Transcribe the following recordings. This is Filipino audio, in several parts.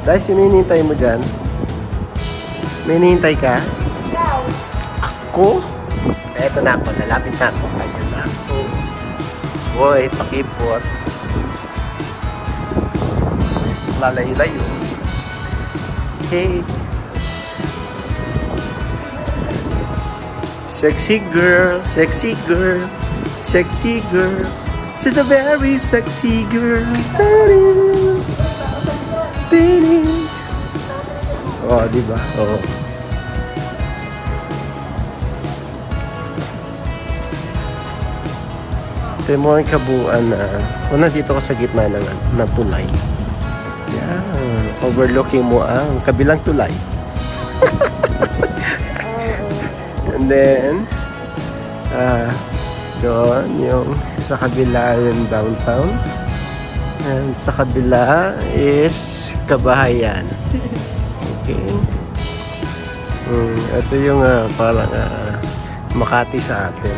Dahil sino hinihintay mo dyan? May hinihintay ka? Ako? Eto na ako, nalapit na ako. Ayan na ako. Boy, pakipot. Lalayo-layo. Hey. Sexy girl, sexy girl, sexy girl. She's a very sexy girl. Oh, diba? Oh. Ito mo ang kabuuan na nandito ka sa gitna ng tulay. Yan. Overlooking mo ang kabilang tulay. And then, doon yung sa kabila yung downtown. And sa kabila is Kabahayan. Okay. Ito yung parang Makati sa atin.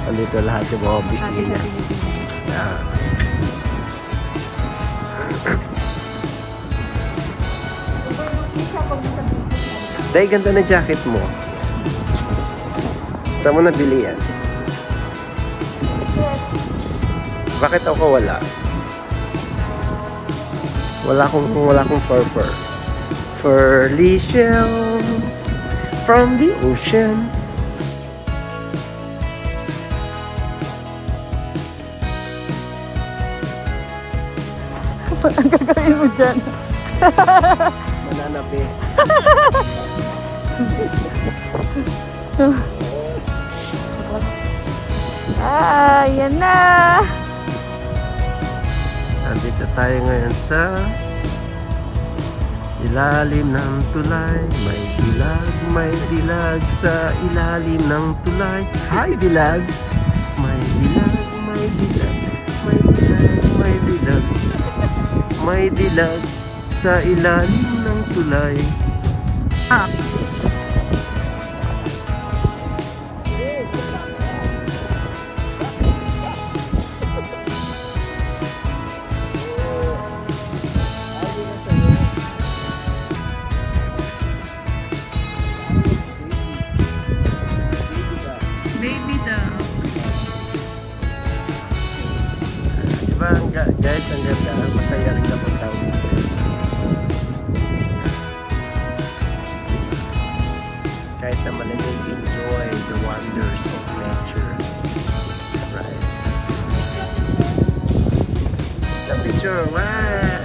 Andito lahat yung mga opisina. Yeah. Dahil ganda na jacket mo. Saan mo nabili yan? Bakit ako wala? Wala akong fur. Furly shell from the ocean. Ang gagawin mo dyan? Mananabi. Yan na! Nandito tayo ngayon sa ilalim ng tulay. May dilag sa ilalim ng tulay. Hi, dilag! May dilag, may dilag, may dilag, may dilag. May dilag sa ilalim ng tulay. Baby dog. Diba, guys, ang ganda. Masaya rin kapag tao dito. Kahit na malamig, enjoy the wonders of nature. Right? Sa picture, wow!